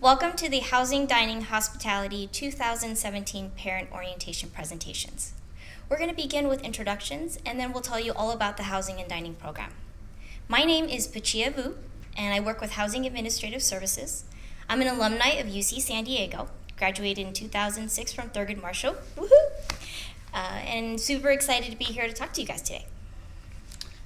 Welcome to the Housing, Dining, Hospitality 2017 Parent Orientation Presentations. We're going to begin with introductions, and then we'll tell you all about the Housing and Dining program. My name is Pachia Vu, and I work with Housing Administrative Services. I'm an alumni of UC San Diego, graduated in 2006 from Thurgood Marshall, and super excited to be here to talk to you guys today.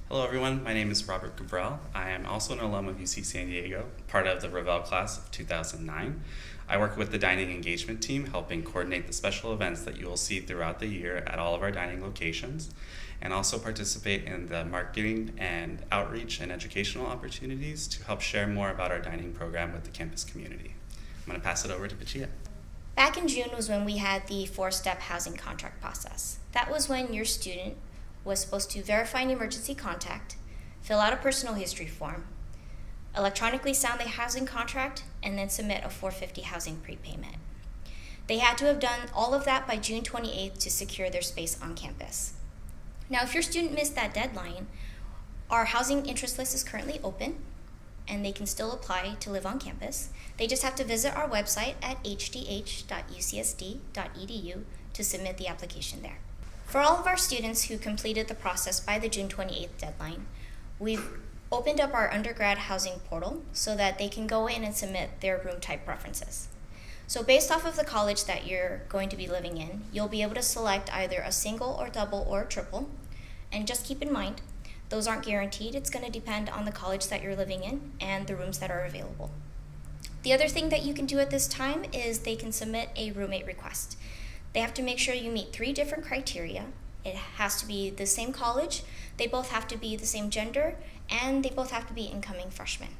Hello everyone, my name is Robert Gabrell. I am also an alum of UC San Diego, part of the Revell class of 2009. I work with the dining engagement team, helping coordinate the special events that you will see throughout the year at all of our dining locations, and also participate in the marketing and outreach and educational opportunities to help share more about our dining program with the campus community. I'm going to pass it over to Pachia. Back in June was when we had the 4-step housing contract process. That was when your student was supposed to verify an emergency contact, fill out a personal history form, electronically sign the housing contract, and then submit a $450 housing prepayment. They had to have done all of that by June 28th to secure their space on campus. Now, if your student missed that deadline, our housing interest list is currently open, and they can still apply to live on campus. They just have to visit our website at hdh.ucsd.edu to submit the application there. For all of our students who completed the process by the June 28th deadline, we've opened up our undergrad housing portal so that they can go in and submit their room type preferences. So based off of the college that you're going to be living in, you'll be able to select either a single or double or a triple. And just keep in mind, those aren't guaranteed. It's going to depend on the college that you're living in and the rooms that are available. The other thing that you can do at this time is they can submit a roommate request. They have to make sure you meet 3 different criteria. It has to be the same college, they both have to be the same gender, and they both have to be incoming freshmen.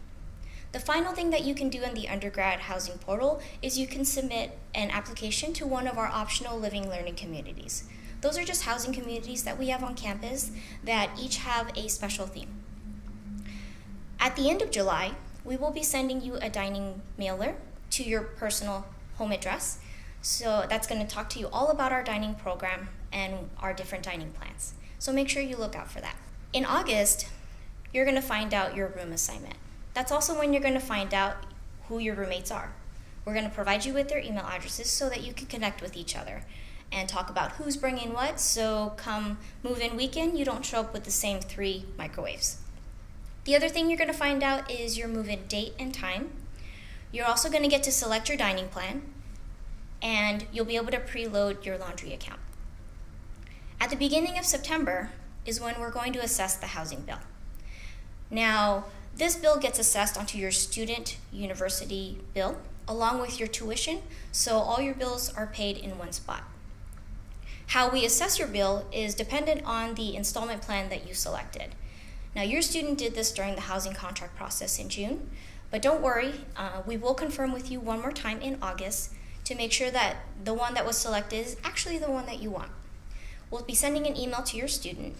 The final thing that you can do in the undergrad housing portal is you can submit an application to one of our optional living learning communities. Those are just housing communities that we have on campus that each have a special theme. At the end of July, we will be sending you a dining mailer to your personal home address. So that's going to talk to you all about our dining program and our different dining plans. So make sure you look out for that. In August, you're going to find out your room assignment. That's also when you're going to find out who your roommates are. We're going to provide you with their email addresses so that you can connect with each other and talk about who's bringing what, so come move-in weekend, you don't show up with the same 3 microwaves. The other thing you're going to find out is your move-in date and time. You're also going to get to select your dining plan, and you'll be able to preload your laundry account. At the beginning of September is when we're going to assess the housing bill. Now, this bill gets assessed onto your student university bill along with your tuition, so all your bills are paid in one spot. How we assess your bill is dependent on the installment plan that you selected. Now, your student did this during the housing contract process in June, but don't worry, we will confirm with you one more time in August to make sure that the one that was selected is actually the one that you want. We'll be sending an email to your student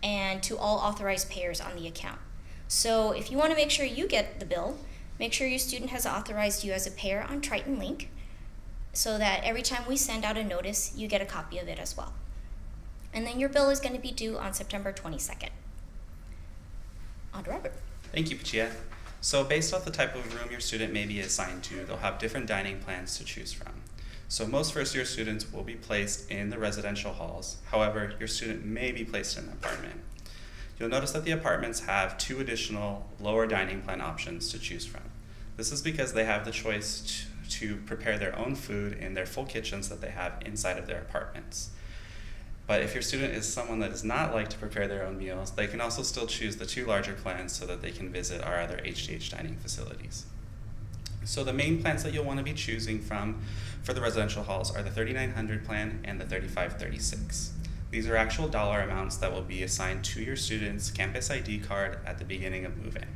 and to all authorized payers on the account. So if you want to make sure you get the bill, make sure your student has authorized you as a payer on Triton Link so that every time we send out a notice, you get a copy of it as well. And then your bill is going to be due on September 22nd. On to Robert. Thank you, Pachia. So based off the type of room your student may be assigned to, they'll have different dining plans to choose from. So most first-year students will be placed in the residential halls. However, your student may be placed in an apartment. You'll notice that the apartments have 2 additional lower dining plan options to choose from. This is because they have the choice to prepare their own food in their full kitchens that they have inside of their apartments. But if your student is someone that does not like to prepare their own meals, they can also still choose the 2 larger plans so that they can visit our other HDH dining facilities. So the main plans that you'll want to be choosing from for the residential halls are the 3900 plan and the 3536. These are actual dollar amounts that will be assigned to your student's campus ID card at the beginning of move-in.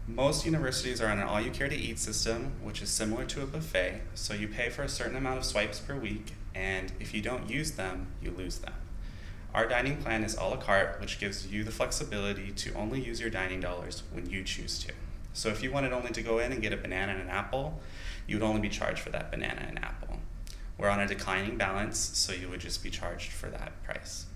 Most universities are on an all-you-care-to-eat system, which is similar to a buffet, so you pay for a certain amount of swipes per week, and if you don't use them, you lose them. Our dining plan is a la carte, which gives you the flexibility to only use your dining dollars when you choose to. So if you wanted only to go in and get a banana and an apple, you would only be charged for that banana and apple. We're on a declining balance, so you would just be charged for that price.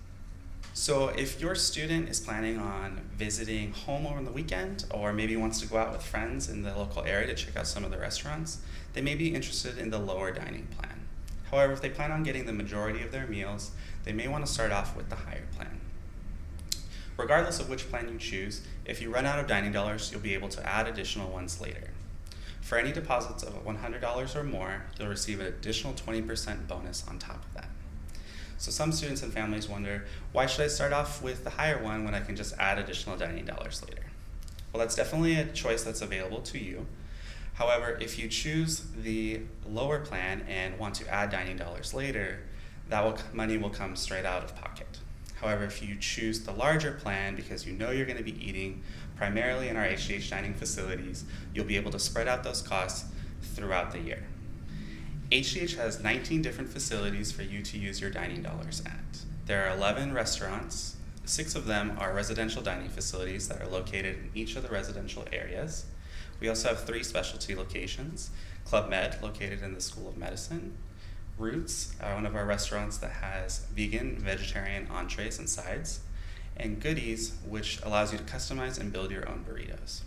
So if your student is planning on visiting home over the weekend, or maybe wants to go out with friends in the local area to check out some of the restaurants, they may be interested in the lower dining plan. However, if they plan on getting the majority of their meals, they may want to start off with the higher plan. Regardless of which plan you choose, if you run out of dining dollars, you'll be able to add additional ones later. For any deposits of $100 or more, you'll receive an additional 20% bonus on top of that. So some students and families wonder, why should I start off with the higher one when I can just add additional dining dollars later? Well, that's definitely a choice that's available to you. However, if you choose the lower plan and want to add dining dollars later, money will come straight out of pocket. However, if you choose the larger plan because you know you're going to be eating primarily in our HDH dining facilities, you'll be able to spread out those costs throughout the year. HDH has 19 different facilities for you to use your dining dollars at. There are 11 restaurants. 6 of them are residential dining facilities that are located in each of the residential areas. We also have 3 specialty locations. Club Med, located in the School of Medicine. Roots, one of our restaurants that has vegan, vegetarian entrees and sides. And Goodies, which allows you to customize and build your own burritos.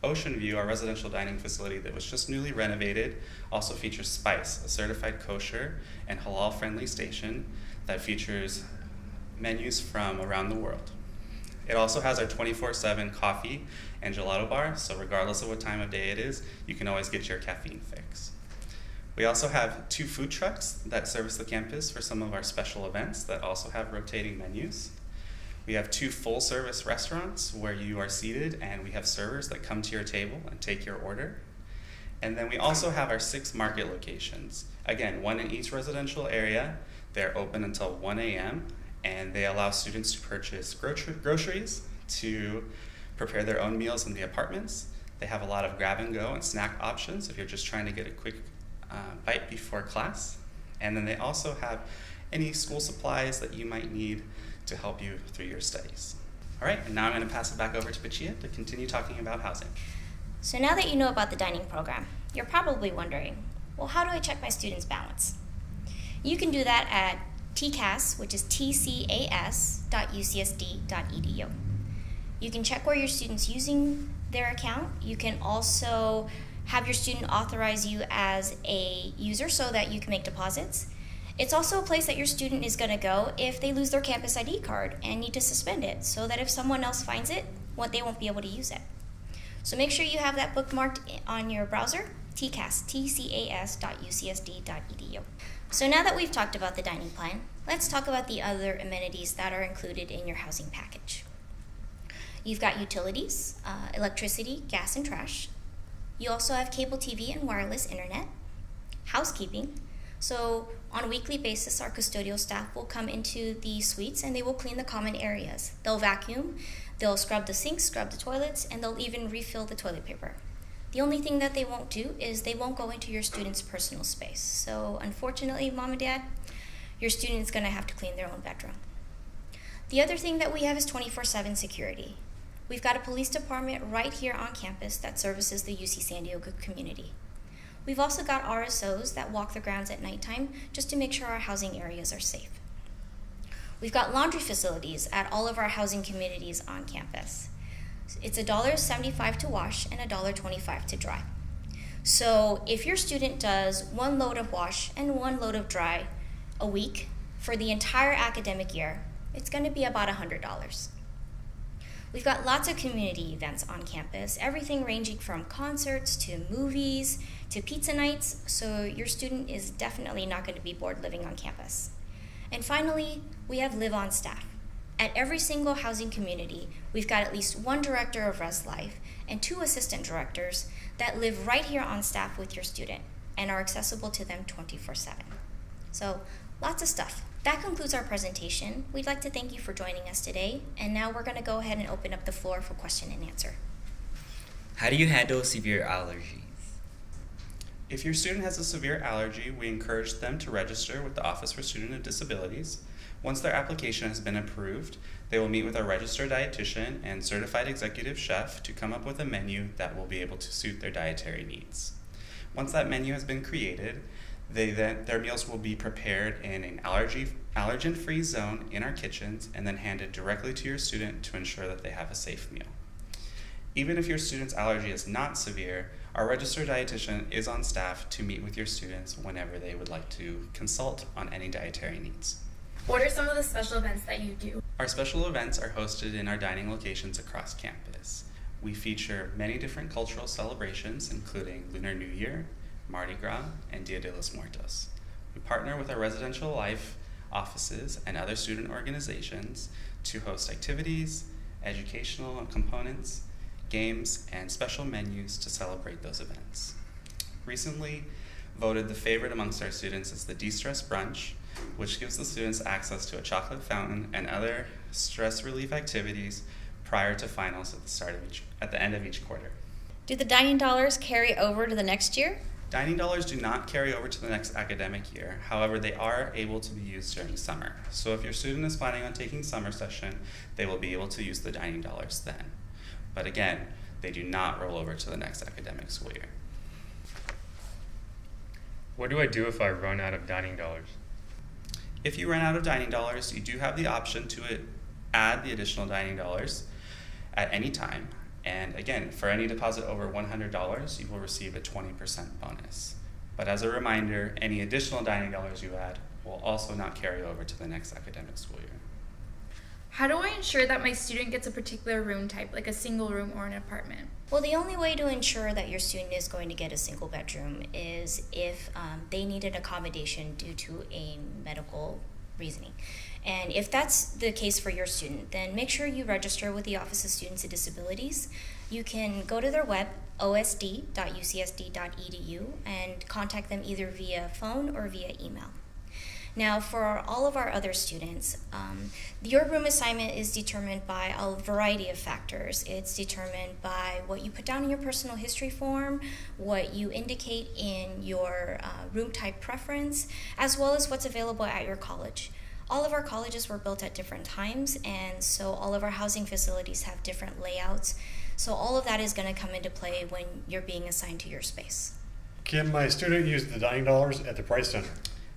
Ocean View, our residential dining facility that was just newly renovated, also features Spice, a certified kosher and halal-friendly station that features menus from around the world. It also has our 24/7 coffee and gelato bar, so regardless of what time of day it is, you can always get your caffeine fix. We also have 2 food trucks that service the campus for some of our special events that also have rotating menus. We have 2 full-service restaurants where you are seated and we have servers that come to your table and take your order. And then we also have our 6 market locations. Again, 1 in each residential area. They're open until 1 a.m. and they allow students to purchase groceries to prepare their own meals in the apartments. They have a lot of grab and go and snack options if you're just trying to get a quick bite before class. And then they also have any school supplies that you might need to help you through your studies. All right, and now I'm going to pass it back over to Pachia to continue talking about housing. So now that you know about the dining program, you're probably wondering, well, how do I check my students' balance? You can do that at TCAS, which is tcas.ucsd.edu. You can check where your student's using their account. You can also have your student authorize you as a user so that you can make deposits. It's also a place that your student is going to go if they lose their campus ID card and need to suspend it, so that if someone else finds it, they won't be able to use it. So make sure you have that bookmarked on your browser, TCAS, tcas.ucsd.edu. So now that we've talked about the dining plan, let's talk about the other amenities that are included in your housing package. You've got utilities, electricity, gas, and trash. You also have cable TV and wireless internet, housekeeping. So on a weekly basis, our custodial staff will come into the suites and they will clean the common areas. They'll vacuum, they'll scrub the sinks, scrub the toilets, and they'll even refill the toilet paper. The only thing that they won't do is they won't go into your student's personal space. So unfortunately, Mom and Dad, your student is going to have to clean their own bedroom. The other thing that we have is 24/7 security. We've got a police department right here on campus that services the UC San Diego community. We've also got RSOs that walk the grounds at nighttime just to make sure our housing areas are safe. We've got laundry facilities at all of our housing communities on campus. It's $1.75 to wash and $1.25 to dry. So if your student does 1 load of wash and 1 load of dry a week for the entire academic year, it's going to be about $100. We've got lots of community events on campus, everything ranging from concerts to movies to pizza nights, so your student is definitely not going to be bored living on campus. And finally, we have Live On staff. At every single housing community, we've got at least 1 director of Res Life and 2 assistant directors that live right here on staff with your student and are accessible to them 24/7. So lots of stuff. That concludes our presentation. We'd like to thank you for joining us today, and now we're going to go ahead and open up the floor for question and answer. How do you handle severe allergies? If your student has a severe allergy, we encourage them to register with the Office for Student with Disabilities. Once their application has been approved, they will meet with our registered dietitian and certified executive chef to come up with a menu that will be able to suit their dietary needs. Once that menu has been created, Their meals will be prepared in an allergen-free zone in our kitchens and then handed directly to your student to ensure that they have a safe meal. Even if your student's allergy is not severe, our registered dietitian is on staff to meet with your students whenever they would like to consult on any dietary needs. What are some of the special events that you do? Our special events are hosted in our dining locations across campus. We feature many different cultural celebrations, including Lunar New Year, Mardi Gras, and Dia de los Muertos. We partner with our residential life offices and other student organizations to host activities, educational components, games, and special menus to celebrate those events. Recently voted the favorite amongst our students is the De-Stress Brunch, which gives the students access to a chocolate fountain and other stress relief activities prior to finals at the end of each quarter. Do the dining dollars carry over to the next year? Dining dollars do not carry over to the next academic year. However, they are able to be used during summer. So if your student is planning on taking summer session, they will be able to use the dining dollars then. But again, they do not roll over to the next academic school year. What do I do if I run out of dining dollars? If you run out of dining dollars, you do have the option to add the additional dining dollars at any time. And again, for any deposit over $100, you will receive a 20% bonus. But as a reminder, any additional dining dollars you add will also not carry over to the next academic school year. How do I ensure that my student gets a particular room type, like a single room or an apartment? Well, the only way to ensure that your student is going to get a single bedroom is if they need an accommodation due to a medical reasoning. And if that's the case for your student, then make sure you register with the Office of Students with Disabilities. You can go to their web, osd.ucsd.edu, and contact them either via phone or via email. Now, for all of our other students, your room assignment is determined by a variety of factors. It's determined by what you put down in your personal history form, what you indicate in your room type preference, as well as what's available at your college. All of our colleges were built at different times, and so all of our housing facilities have different layouts. So all of that is going to come into play when you're being assigned to your space. Can my student use the dining dollars at the Price Center?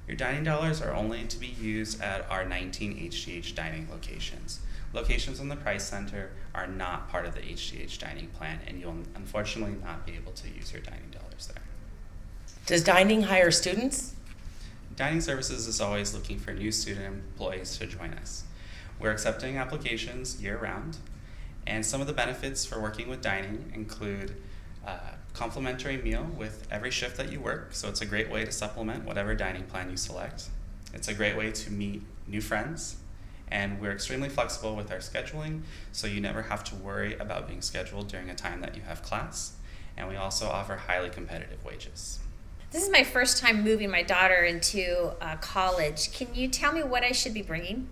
Your dining dollars are only to be used at our 19 HGH dining locations. Locations in the Price Center are not part of the HGH dining plan, and you'll unfortunately not be able to use your dining dollars there. Does dining hire students? Dining Services is always looking for new student employees to join us. We're accepting applications year-round, and some of the benefits for working with dining include complimentary meal with every shift that you work, so it's a great way to supplement whatever dining plan you select. It's a great way to meet new friends, and we're extremely flexible with our scheduling, so you never have to worry about being scheduled during a time that you have class, and we also offer highly competitive wages. This is my first time moving my daughter into college. Can you tell me what I should be bringing?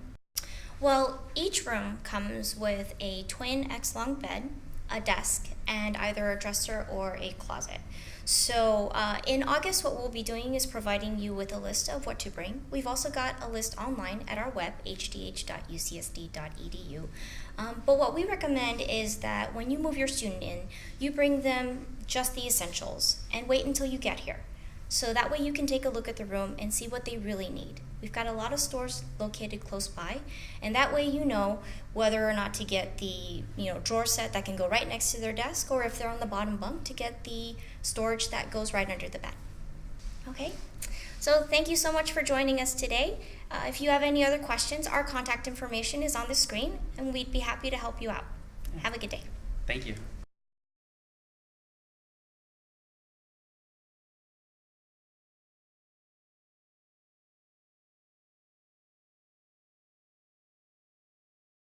Well, each room comes with a twin X-long bed, a desk, and either a dresser or a closet. So in August, what we'll be doing is providing you with a list of what to bring. We've also got a list online at our web, hdh.ucsd.edu. But what we recommend is that when you move your student in, you bring them just the essentials and wait until you get here. So that way you can take a look at the room and see what they really need. We've got a lot of stores located close by, and that way you know whether or not to get the drawer set that can go right next to their desk, or if they're on the bottom bunk, to get the storage that goes right under the bed. Okay, so thank you so much for joining us today. If you have any other questions, our contact information is on the screen, and we'd be happy to help you out. Have a good day. Thank you.